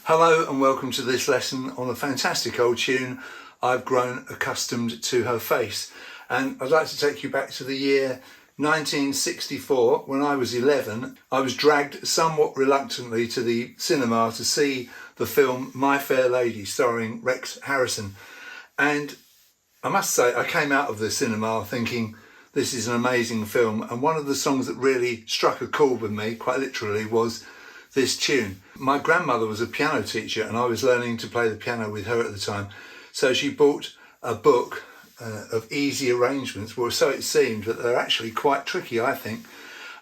Hello and welcome to this lesson on a fantastic old tune, I've Grown Accustomed to Her Face. And I'd like to take you back to the year 1964. When I was 11, I was dragged somewhat reluctantly to the cinema to see the film My Fair Lady starring Rex Harrison. And I must say, I came out of the cinema thinking, this is an amazing film. And one of the songs that really struck a chord with me, quite literally, was this tune. My grandmother was a piano teacher and I was learning to play the piano with her at the time. So she bought a book of easy arrangements, well, so it seemed, but they're actually quite tricky, I think.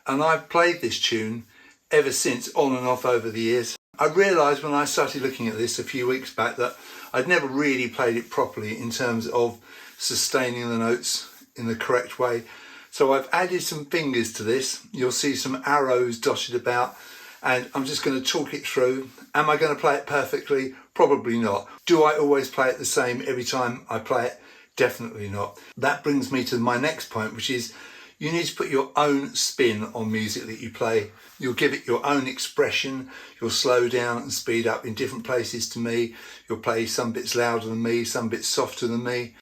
And I've played this tune ever since, on and off over the years. I realised when I started looking at this a few weeks back that I'd never really played it properly in terms of sustaining the notes in the correct way. So I've added some fingers to this. You'll see some arrows dotted about, and I'm just going to talk it through. Am I going to play it perfectly? Probably not. Do I always play it the same every time I play it? Definitely not. That brings me to my next point, which is you need to put your own spin on music that you play. You'll give it your own expression. You'll slow down and speed up in different places to me. You'll play some bits louder than me, some bits softer than me.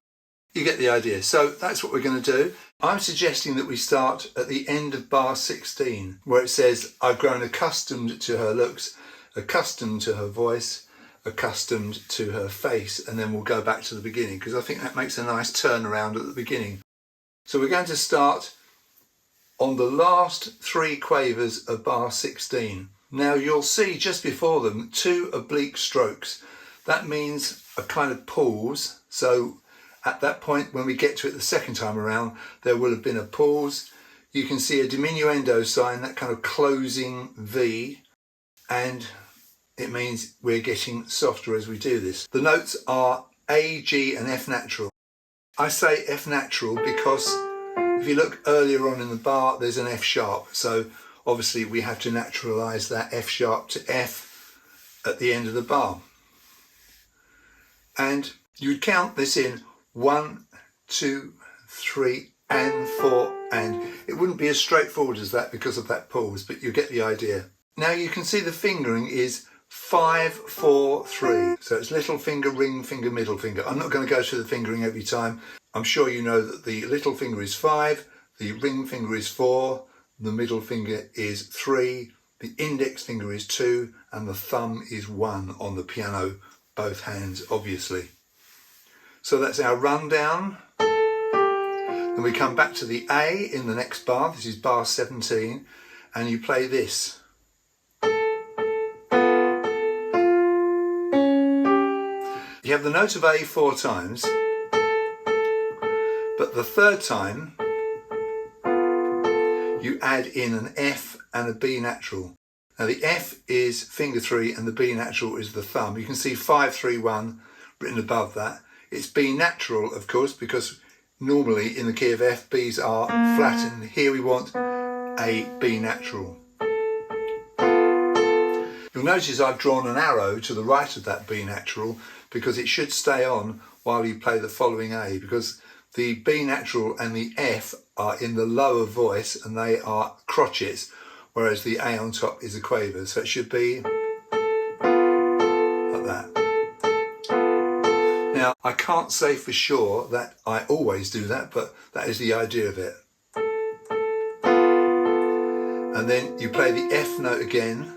You get the idea. So that's what we're going to do. I'm suggesting that we start at the end of bar 16, where it says, I've grown accustomed to her looks, accustomed to her voice, accustomed to her face, and then we'll go back to the beginning, because I think that makes a nice turnaround at the beginning. So we're going to start on the last three quavers of bar 16. Now you'll see just before them two oblique strokes. That means a kind of pause. So at that point, when we get to it the second time around, there will have been a pause. You can see a diminuendo sign, that kind of closing V, and it means we're getting softer as we do this. The notes are A, G and F natural. I say F natural because if you look earlier on in the bar, there's an F sharp. So obviously we have to naturalise that F sharp to F at the end of the bar. And you'd count this in 1, 2, 3 and 4, and it wouldn't be as straightforward as that because of that pause, but you get the idea. Now you can see the fingering is 5, 4, 3. So it's little finger, ring finger, middle finger. I'm not going to go through the fingering every time. I'm sure you know that the little finger is 5, the ring finger is 4, the middle finger is 3, the index finger is 2, and the thumb is 1 on the piano, both hands obviously. So that's our rundown. Then we come back to the A in the next bar. This is bar 17, and you play this. You have the note of A 4 times, but the third time you add in an F and a B natural. Now the F is finger 3 and the B natural is the thumb. You can see 5, 3, 1 written above that. It's B natural, of course, because normally in the key of F, Bs are flat, and here we want a B natural. You'll notice I've drawn an arrow to the right of that B natural because it should stay on while you play the following A, because the B natural and the F are in the lower voice and they are crotchets, whereas the A on top is a quaver. So it should be like that. Now, I can't say for sure that I always do that, but that is the idea of it. And then you play the F note again,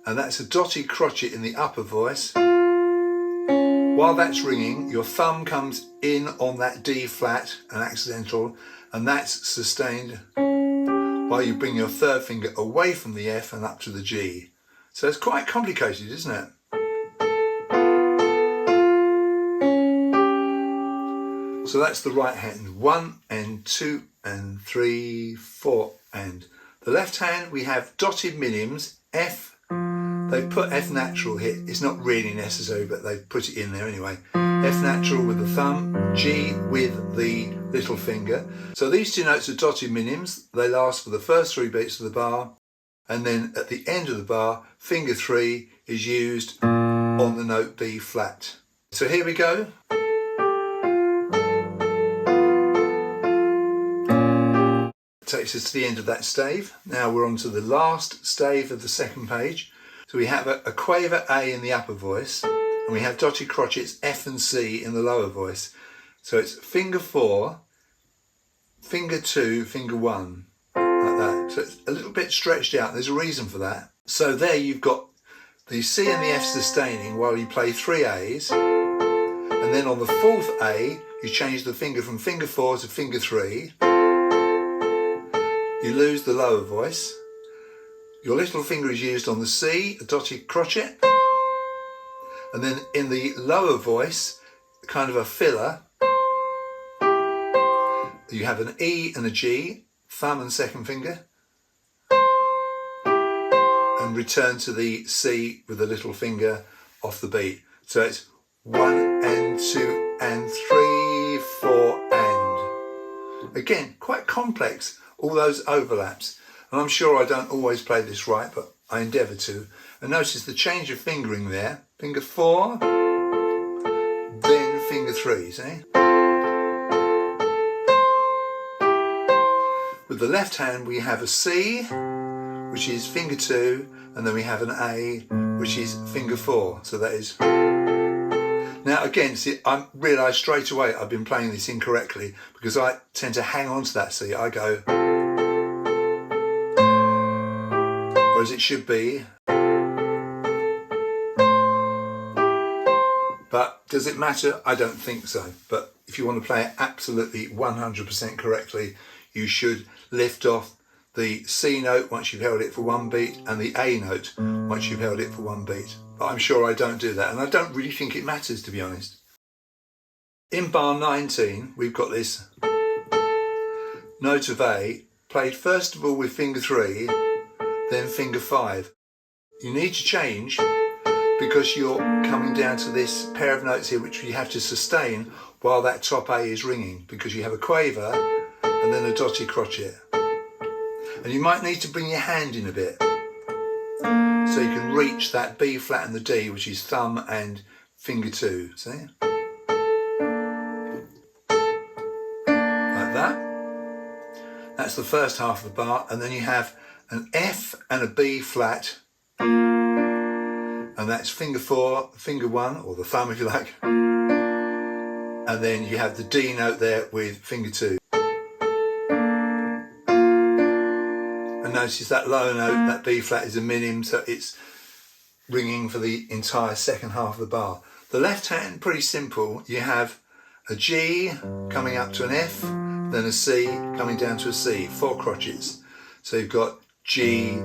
and that's a dotted crotchet in the upper voice. While that's ringing, your thumb comes in on that D flat, an accidental, and that's sustained while you bring your third finger away from the F and up to the G. So it's quite complicated, isn't it? So that's the right hand, 1 and 2 and 3, 4, and the left hand we have dotted minims, F. They've put F natural here. It's not really necessary, but they've put it in there anyway. F natural with the thumb, G with the little finger. So these two notes are dotted minims. They last for the first 3 beats of the bar, and then at the end of the bar, finger 3 is used on the note B flat. So here we go. Takes us to the end of that stave. Now we're on to the last stave of the second page, So we have a quaver A in the upper voice, and we have dotted crotchets F and C in the lower voice. So it's finger 4, finger 2, finger 1, like that. So it's a little bit stretched out. There's a reason for that. So there you've got the C and the F sustaining while you play 3 A's, and then on the 4th A you change the finger from finger 4 to finger 3. You lose the lower voice. Your little finger is used on the C, a dotted crotchet, and then in the lower voice, kind of a filler, you have an E and a G, thumb and second finger, and return to the C with the little finger off the beat. So it's 1 and 2 and 3, 4 and. Again, quite complex, all those overlaps. And I'm sure I don't always play this right, but I endeavour to. And notice the change of fingering there. Finger 4, then finger 3, see? With the left hand we have a C, which is finger 2, and then we have an A, which is finger 4. So that is... Now again, see, I realise straight away I've been playing this incorrectly because I tend to hang on to that C. I go... Whereas it should be... But does it matter? I don't think so. But if you want to play it absolutely 100% correctly, you should lift off the C note once you've held it for 1 beat and the A note once you've held it for 1 beat. But I'm sure I don't do that, and I don't really think it matters, to be honest. In bar 19, we've got this note of A played first of all with finger 3, then finger 5. You need to change because you're coming down to this pair of notes here which you have to sustain while that top A is ringing, because you have a quaver and then a dotted crotchet. And you might need to bring your hand in a bit so you can reach that B flat and the D, which is thumb and finger 2, see? Like that. That's the first half of the bar, and then you have an F and a B flat, and that's finger 4, finger 1, or the thumb if you like, and then you have the D note there with finger 2. And notice that low note, that B flat, is a minim, so it's ringing for the entire second half of the bar. The left hand, pretty simple. You have a G coming up to an F, then a C coming down to a C, 4 crotchets. So you've got G,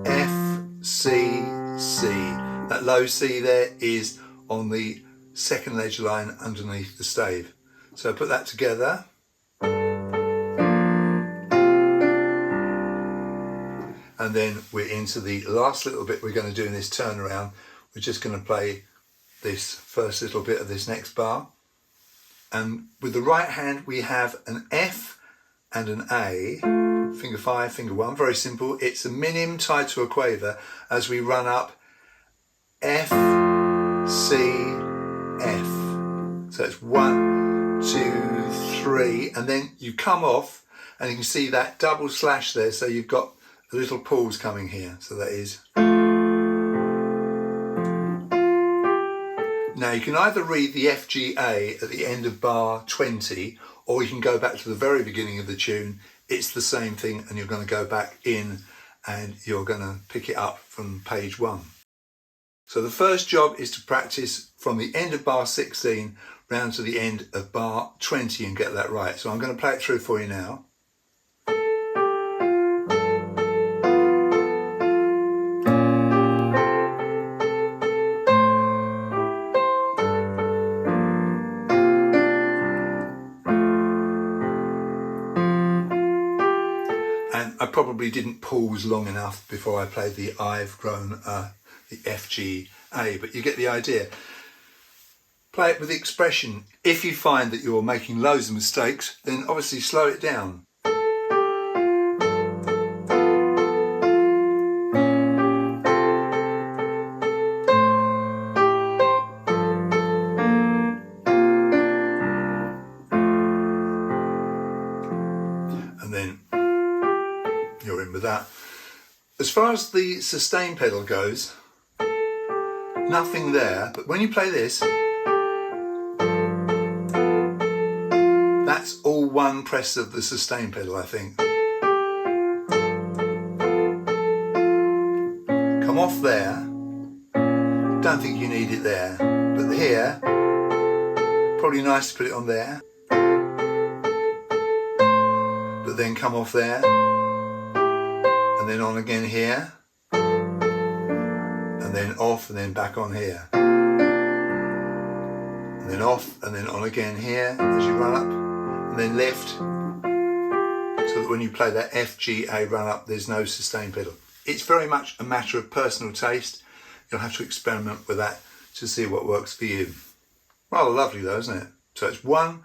F, C, C. That low C there is on the second ledger line underneath the stave. So put that together. And then we're into the last little bit we're going to do in this turnaround. We're just going to play this first little bit of this next bar. And with the right hand we have an F and an A, finger 5, finger 1, very simple. It's a minim tied to a quaver as we run up F, C, F. So it's 1, 2, 3, and then you come off and you can see that double slash there, so you've got a little pause coming here, so that is. Now you can either read the F, G, A at the end of bar 20, or you can go back to the very beginning of the tune. It's the same thing, and you're going to go back in and you're going to pick it up from page 1. So the first job is to practice from the end of bar 16 round to the end of bar 20 and get that right. So I'm going to play it through for you now. I probably didn't pause long enough before I played the I've grown the F, G, A, but you get the idea. Play it with expression. If you find that you're making loads of mistakes, then obviously slow it down. And then you're in with that. As far as the sustain pedal goes, nothing there, but when you play this, that's all one press of the sustain pedal, I think. Come off there, don't think you need it there, but here, probably nice to put it on there, but then come off there, and then on again here, and then off and then back on here, and then off and then on again here as you run up, and then lift, so that when you play that F, G, A run up, there's no sustain pedal. It's very much a matter of personal taste. You'll have to experiment with that to see what works for you. Rather lovely though, isn't it? So it's 1,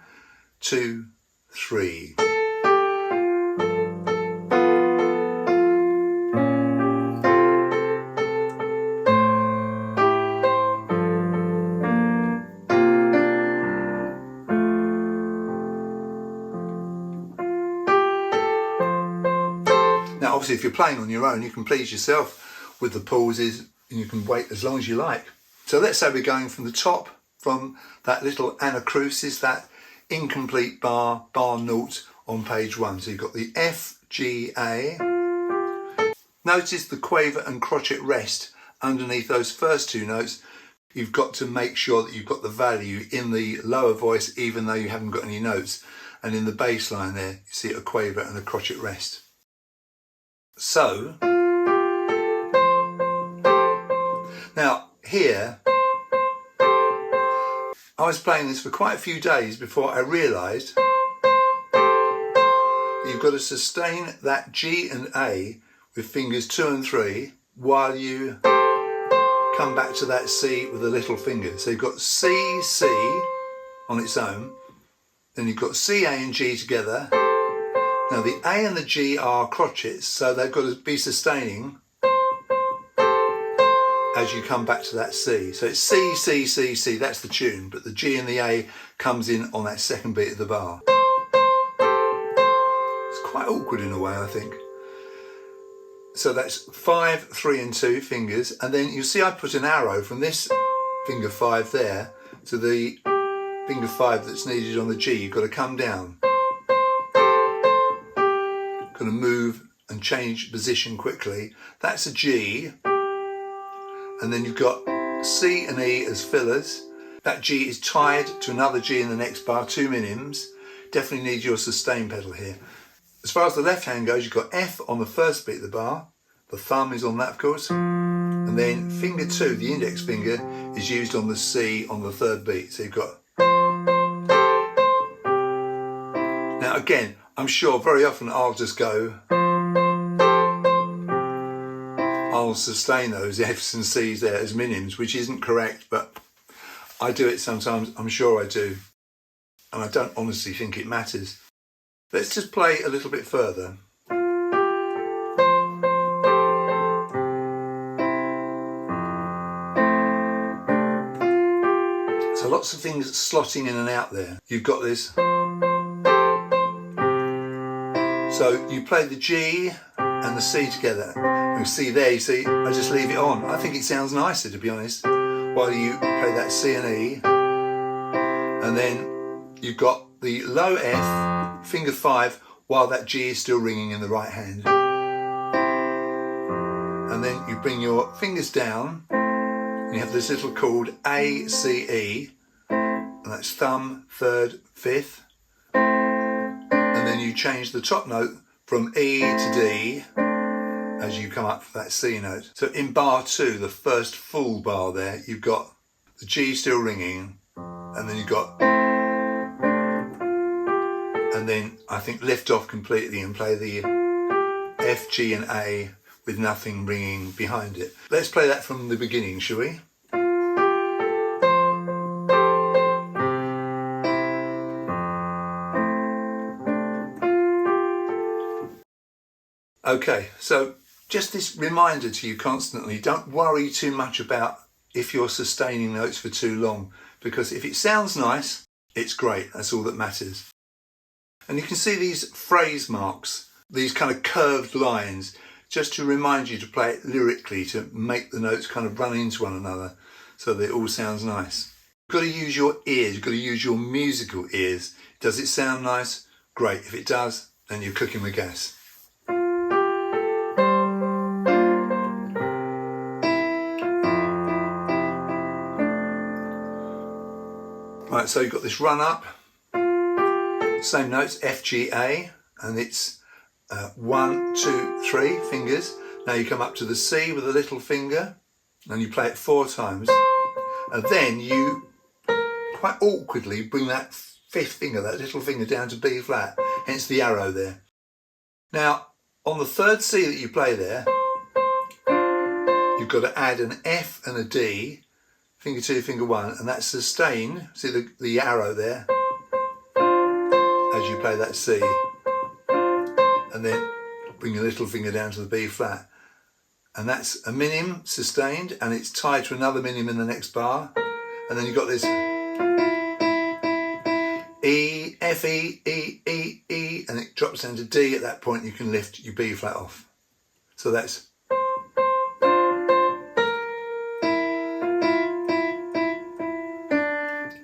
2, 3. Now obviously if you're playing on your own, you can please yourself with the pauses and you can wait as long as you like. So let's say we're going from the top, from that little anacrusis, that incomplete bar, bar naught on page 1. So you've got the F, G, A. Notice the quaver and crotchet rest underneath those first two notes. You've got to make sure that you've got the value in the lower voice even though you haven't got any notes. And in the bass line there, you see a quaver and a crotchet rest. So, now here, I was playing this for quite a few days before I realised you've got to sustain that G and A with fingers 2 and 3 while you come back to that C with a little finger. So you've got C, C on its own, then you've got C, A and G together. Now the A and the G are crotchets, so they've got to be sustaining as you come back to that C. So it's C, C, C, C, that's the tune, but the G and the A comes in on that second beat of the bar. It's quite awkward in a way, I think. So that's 5, 3 and 2 fingers, and then you see I put an arrow from this finger 5 there to the finger 5 that's needed on the G. You've got to come down. Going to move and change position quickly. That's a G, and then you've got C and E as fillers. That G is tied to another G in the next bar, 2 minims. Definitely need your sustain pedal here. As far as the left hand goes, you've got F on the first beat of the bar. The thumb is on that, of course, and then finger 2, the index finger, is used on the C on the third beat. So you've got. Now again, I'm sure very often I'll just go, I'll sustain those F's and C's there as minims, which isn't correct, but I do it sometimes, I'm sure I do. And I don't honestly think it matters. Let's just play a little bit further. So lots of things slotting in and out there. You've got this. So you play the G and the C together. You see there, you see, I just leave it on. I think it sounds nicer, to be honest, while you play that C and E. And then you've got the low F, finger 5, while that G is still ringing in the right hand. And then you bring your fingers down, and you have this little chord A, C, E, and that's thumb, 3rd, 5th. And then you change the top note from E to D as you come up for that C note. So in bar 2, the first full bar there, you've got the G still ringing, and then you've got, and then I think lift off completely and play the F, G and A with nothing ringing behind it. Let's play that from the beginning, shall we? Okay, so just this reminder to you constantly, don't worry too much about if you're sustaining notes for too long, because if it sounds nice, it's great, that's all that matters. And you can see these phrase marks, these kind of curved lines, just to remind you to play it lyrically, to make the notes kind of run into one another. so that it all sounds nice. You've got to use your ears, you've got to use your musical ears. Does it sound nice? Great. If it does, then you're cooking with gas. Right, so you've got this run up, same notes, F, G, A, and it's 1, 2, 3 fingers. Now you come up to the C with a little finger, and you play it 4 times, and then you quite awkwardly bring that 5th finger, that little finger, down to B flat, hence the arrow there. Now, on the 3rd C that you play there, you've got to add an F and a D, finger 2, finger 1, and that's sustain, see the arrow there, as you play that C, and then bring your little finger down to the B flat. And that's a minim sustained, and it's tied to another minim in the next bar, and then you've got this E, F, E, E, E, E, and it drops down to D. At that point you can lift your B flat off. So that's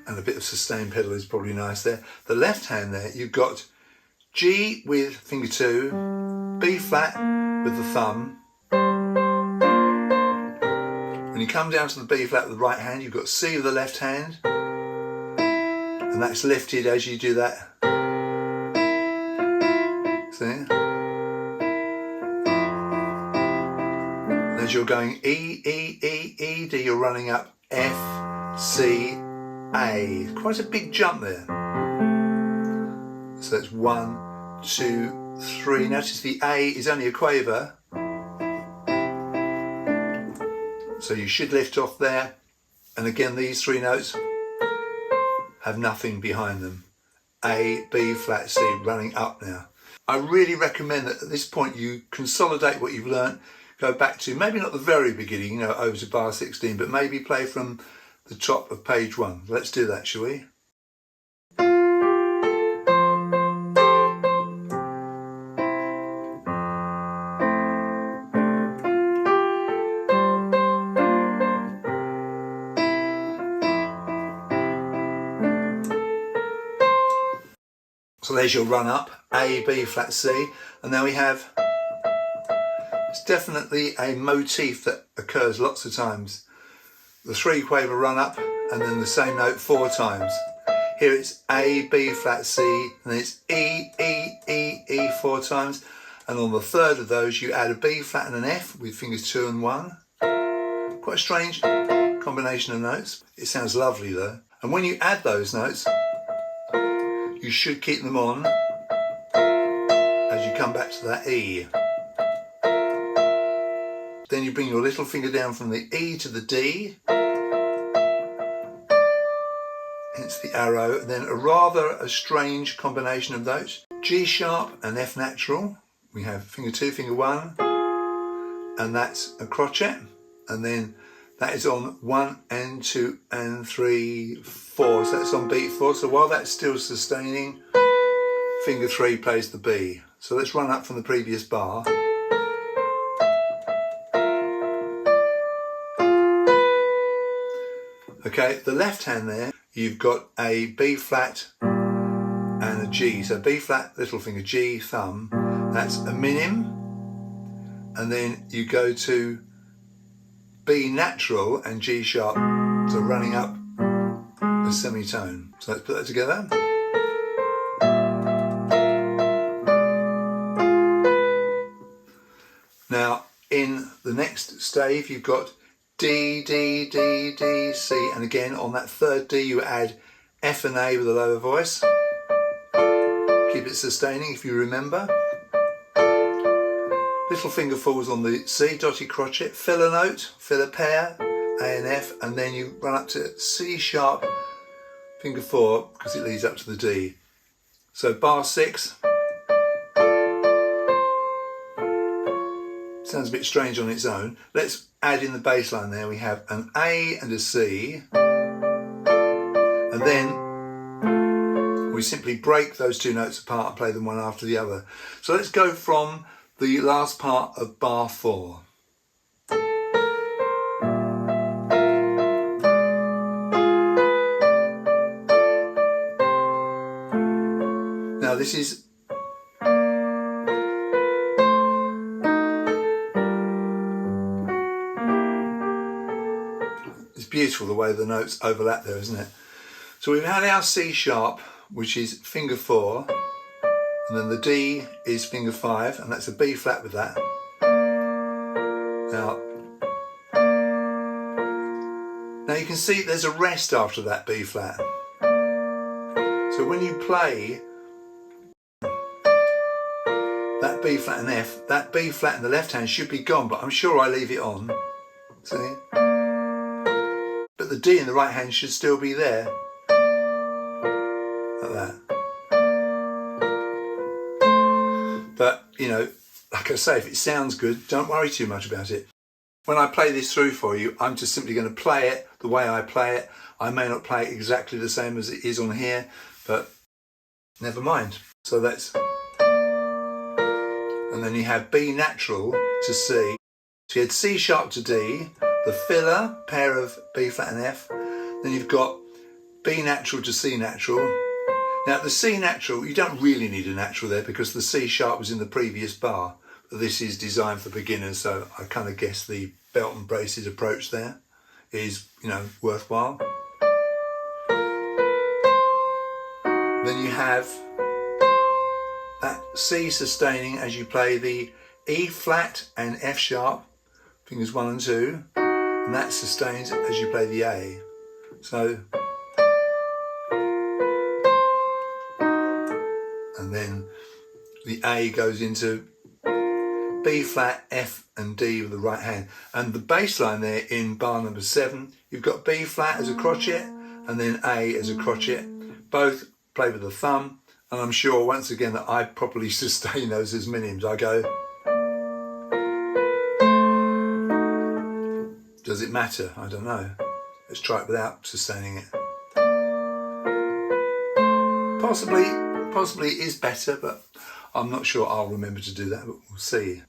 and a bit of sustain pedal is probably nice there. The left hand there, you've got G with finger 2, B flat with the thumb. When you come down to the B flat with the right hand, you've got C with the left hand, and that's lifted as you do that. See? And as you're going E, E, E, E, D, you're running up F, C, A. Quite a big jump there. So that's 1, 2, 3. Notice the A is only a quaver. So you should lift off there. And again, these 3 notes have nothing behind them. A, B, flat, C, running up now. I really recommend that at this point you consolidate what you've learnt, go back to, maybe not the very beginning, over to bar 16, but maybe play from the top of page 1. Let's do that, shall we? So there's your run up, A, B, flat, C, and now we have, it's definitely a motif that occurs lots of times. The 3 quaver run up and then the same note 4 times. Here it's A, B, flat, C, and then it's E, E, E, E 4 times. And on the 3rd of those you add a B flat and an F with fingers 2 and 1. Quite a strange combination of notes. It sounds lovely though. And when you add those notes, you should keep them on as you come back to that E. Then you bring your little finger down from the E to the D, hence the arrow, and then a strange combination of notes. G sharp and F natural. We have finger 2, finger 1, and that's a crotchet, and then that is on 1 and 2 and 3, 4, so that's on beat 4. So while that's still sustaining, finger 3 plays the B. So let's run up from the previous bar. Okay, the left hand there, you've got a B flat and a G. So B flat, little finger, G, thumb, that's a minim, and then you go to B natural and G sharp, so running up a semitone. So let's put that together. Now in the next stave you've got D, D, D, D, C, and again on that 3rd D you add F and A with a lower voice. Keep it sustaining if you remember. Little finger falls on the C, dotted crotchet, fill a note, fill a pair, A and F, and then you run up to C sharp, finger 4, because it leads up to the D. So bar 6, sounds a bit strange on its own. Let's add in the bass line there. We have an A and a C, and then we simply break those 2 notes apart and play them one after the other. So let's go from the last part of bar 4. this is it's beautiful the way the notes overlap there, isn't it? So we've had our C sharp, which is finger 4, and then the D is finger 5, and that's a B flat with that. Now you can see there's a rest after that B flat. So when you play that B flat and F, that B flat in the left hand should be gone, but I'm sure I leave it on. See? But the D in the right hand should still be there. Like that. But, you know, like I say, if it sounds good, don't worry too much about it. When I play this through for you, I'm just simply going to play it the way I play it. I may not play it exactly the same as it is on here, but never mind. So that's, and then you have B natural to C. So you had C sharp to D, the filler, pair of B flat and F. Then you've got B natural to C natural. Now the C natural, you don't really need a natural there because the C sharp was in the previous bar. This is designed for beginners, so I kind of guess the belt and braces approach there is, you know, worthwhile. Then you have that C sustaining as you play the E flat and F sharp, fingers 1 and 2, and that sustains as you play the A. So, and then the A goes into B flat, F and D with the right hand. And the bass line there in bar number 7, you've got B flat as a crotchet and then A as a crotchet. Both play with the thumb, and I'm sure once again that I properly sustain those as minims. I go. Does it matter? I don't know. Let's try it without sustaining it. Possibly it is better, but I'm not sure I'll remember to do that, but we'll see.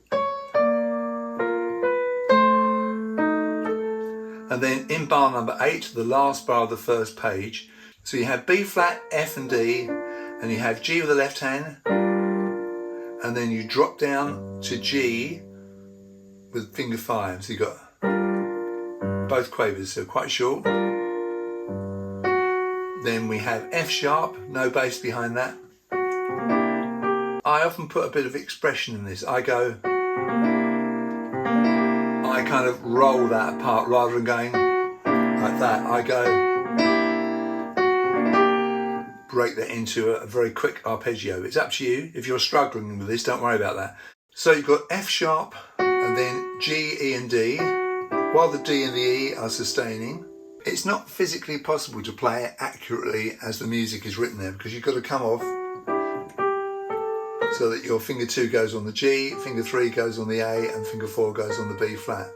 And then in bar number 8, the last bar of the first page, so you have B flat, F and D, and you have G with the left hand, and then you drop down to G with finger 5. So you've got both quavers, so quite short. Then we have F sharp, no bass behind that. I often put a bit of expression in this. I kind of roll that apart rather than going like that. I go break that into a very quick arpeggio. It's up to you. If you're struggling with this, don't worry about that. So you've got F sharp and then G, E and D, while the D and the E are sustaining. It's not physically possible to play it accurately as the music is written there because you've got to come off so that your finger 2 goes on the G, finger 3 goes on the A, and finger 4 goes on the B flat.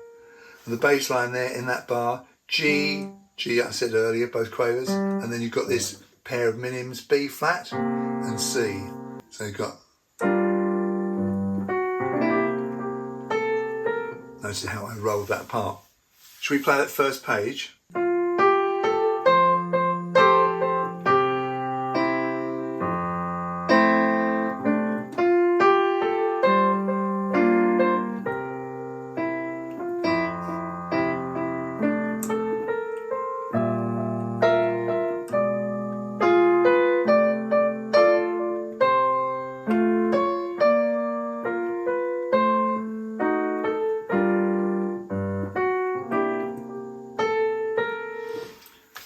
And the bass line there in that bar, G, I said earlier, both quavers, and then you've got this pair of minims, B flat and C. So you've got, notice how I rolled that apart. Should we play that first page?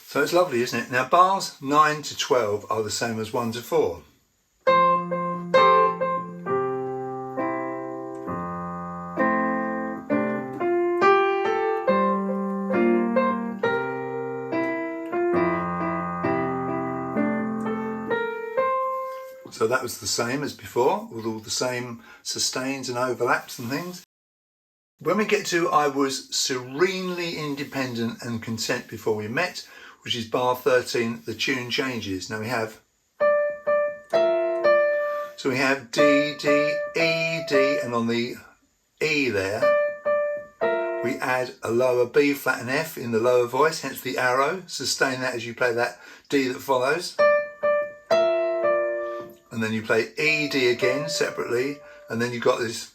So it's lovely, isn't it? Now bars 9 to 12 are the same as 1 to 4. So that was the same as before, with all the same sustains and overlaps and things. When we get to I was serenely independent and content before we met, which is bar 13, the tune changes. Now we have, so we have D, D, E, D, and on the E there, we add a lower B flat and F in the lower voice, hence the arrow. Sustain that as you play that D that follows. And and then you play E, D again separately, and then you've got this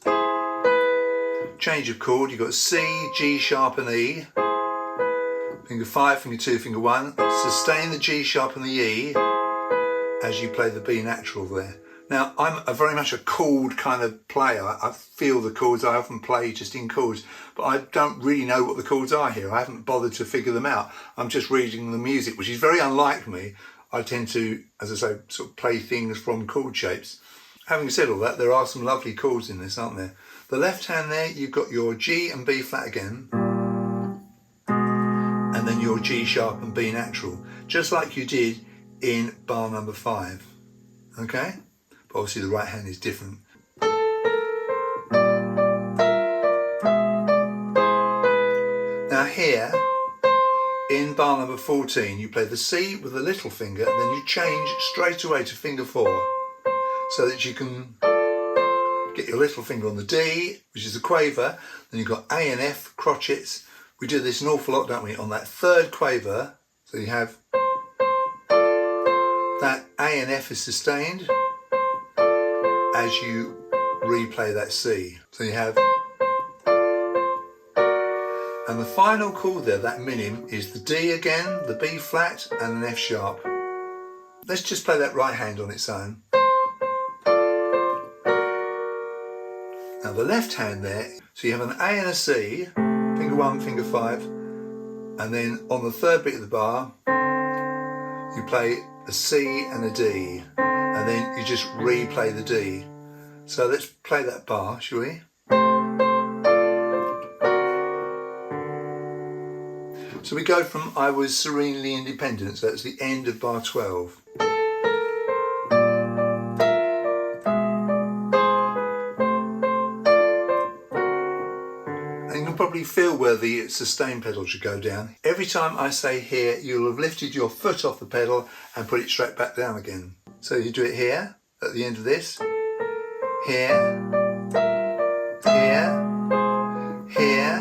change of chord. You've got C, G sharp and E, finger 5, finger 2, finger 1, sustain the G sharp and the E as you play the B natural there. Now, I'm very much a chord kind of player. I feel the chords, I often play just in chords, but I don't really know what the chords are here. I haven't bothered to figure them out. I'm just reading the music, which is very unlike me. I tend to, as I say, sort of play things from chord shapes. Having said all that, there are some lovely chords in this, aren't there? The left hand there, you've got your G and B flat again, and then your G sharp and B natural, just like you did in bar number 5, okay? But obviously the right hand is different. Now here, in bar number 14, you play the C with the little finger, and then you change straight away to finger 4, so that you can get your little finger on the D, which is a quaver, then you've got A and F crotchets. We do this an awful lot, don't we, on that third quaver, so you have that A and F is sustained as you replay that C. So you have, and the final chord there, that minim, is the D again, the B flat and an F sharp. Let's just play that right hand on its own. Now the left hand there, so you have an A and a C, finger 1, finger 5, and then on the third beat of the bar, you play a C and a D, and then you just replay the D. So let's play that bar, shall we? So we go from I was serenely independent, so that's the end of bar 12. And you can probably feel where the sustain pedal should go down. Every time I say here, you'll have lifted your foot off the pedal and put it straight back down again. So you do it here, at the end of this, here, here, here,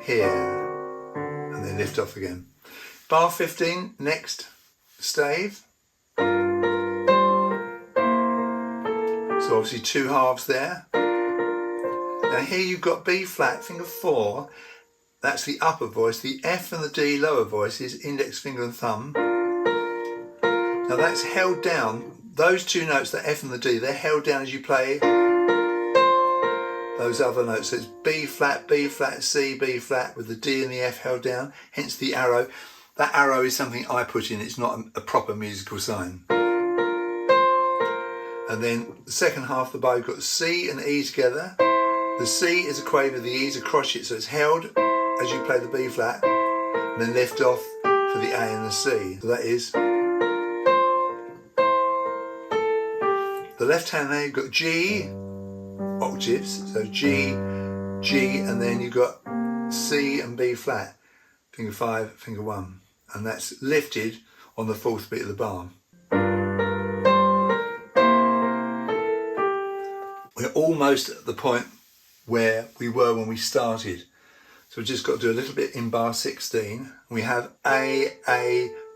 here, and then lift off again. Bar 15, next stave. So obviously 2 halves there. Now here you've got B flat, finger 4, that's the upper voice, the F and the D lower voices, index finger and thumb. Now that's held down, those 2 notes, the F and the D, they're held down as you play those other notes. So it's B flat, C, B flat with the D and the F held down, hence the arrow. That arrow is something I put in, it's not a proper musical sign. And then the second half of the bow, you've got C and E together. The C is a quaver, the E is a crotchet, so it's held as you play the B flat, and then lift off for the A and the C. So that is the left hand there, you've got G octaves, so G, G, and then you've got C and B flat, finger 5, finger 1, and that's lifted on the 4th beat of the bar. We're almost at the point where we were when we started. So we've just got to do a little bit in bar 16. We have A,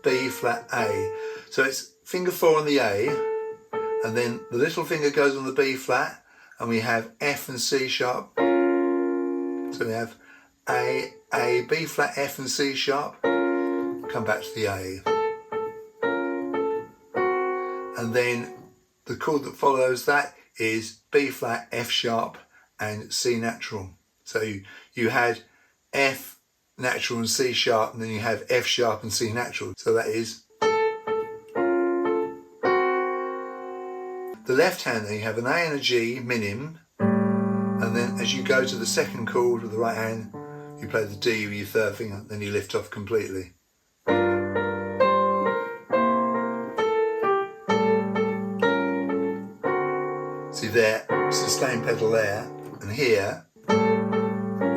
B flat, A. So it's finger 4 on the A, and then the little finger goes on the B flat, and we have F and C sharp. So we have A, B flat, F and C sharp. Come back to the A. And then the chord that follows that is B flat, F sharp and C natural. So you had F natural and C sharp, and then you have F sharp and C natural. So that is the left hand there, you have an A and a G minim, and then as you go to the second chord with the right hand, you play the D with your third finger, then you lift off completely. See there, sustain pedal there, and here,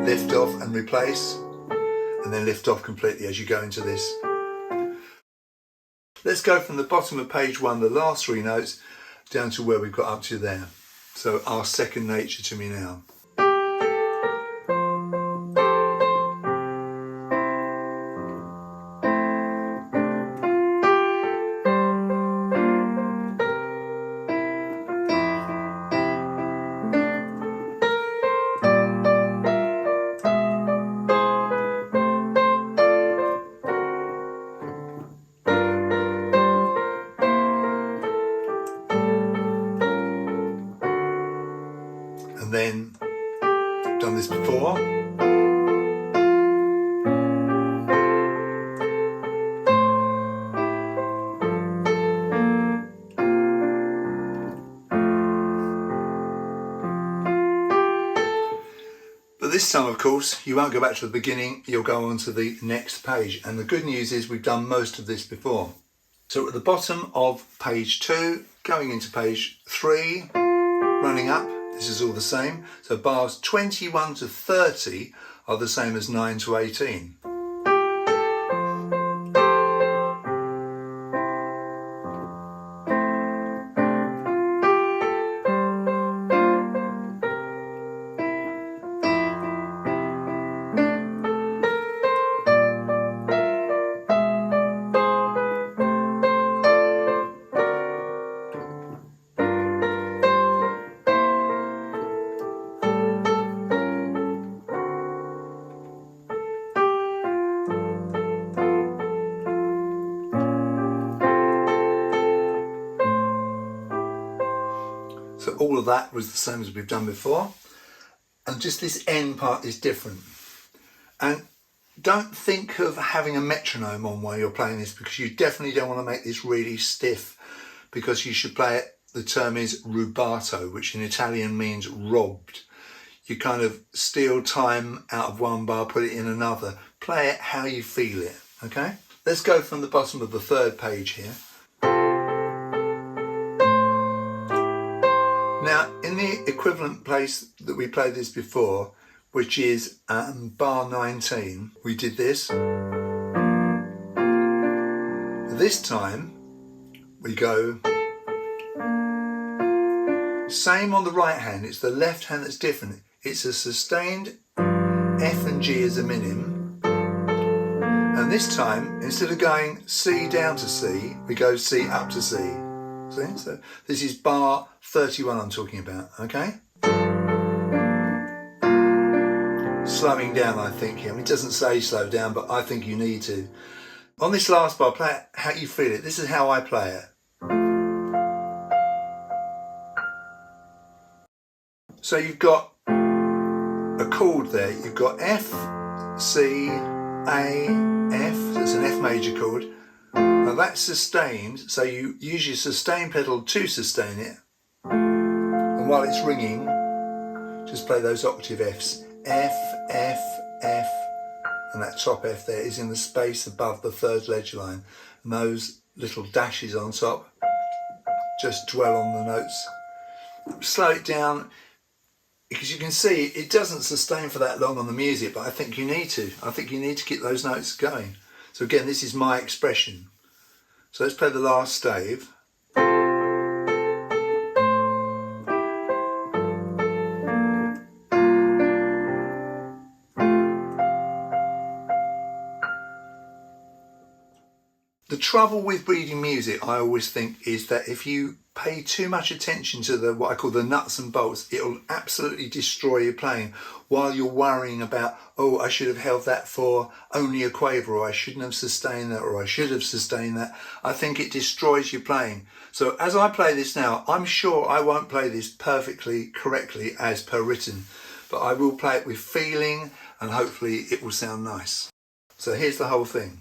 lift off and replace, and then lift off completely as you go into this. Let's go from the bottom of page 1, the last 3 notes, down to where we've got up to there. So our second nature to me now. this time, of course, you won't go back to the beginning, you'll go on to the next page. And the good news is we've done most of this before. So at the bottom of page 2, going into page 3, running up, this is all the same. So bars 21 to 30 are the same as 9 to 18. So all of that was the same as we've done before. And just this end part is different. And don't think of having a metronome on while you're playing this, because you definitely don't want to make this really stiff, because you should play it, the term is rubato, which in Italian means robbed. You kind of steal time out of one bar, put it in another. Play it how you feel it, okay? Let's go from the bottom of the 3rd page here. Now, in the equivalent place that we played this before, which is bar 19, we did this. This time, we go, same on the right hand, it's the left hand that's different. It's a sustained F and G as a minim. And this time, instead of going C down to C, we go C up to C. See? So this is bar 31 I'm talking about, okay? Slowing down, I think here. I mean, it doesn't say slow down, but I think you need to. On this last bar, play it how you feel it. This is how I play it. So you've got a chord there. You've got F, C, A, F. So it's an F major chord. Now that's sustained, so you use your sustain pedal to sustain it. And while it's ringing, just play those octave Fs. F, F, F. And that top F there is in the space above the 3rd ledger line. And those little dashes on top, just dwell on the notes. Slow it down, because you can see it doesn't sustain for that long on the music, but I think you need to. I think you need to keep those notes going. So again, this is my expression. So let's play the last stave. The trouble with reading music, I always think, is that if you pay too much attention to what I call the nuts and bolts, it'll absolutely destroy your playing while you're worrying about, oh, I should have held that for only a quaver, or I shouldn't have sustained that, or I should have sustained that. I think it destroys your playing. So as I play this now, I'm sure I won't play this perfectly correctly as per written, but I will play it with feeling and hopefully it will sound nice. So here's the whole thing.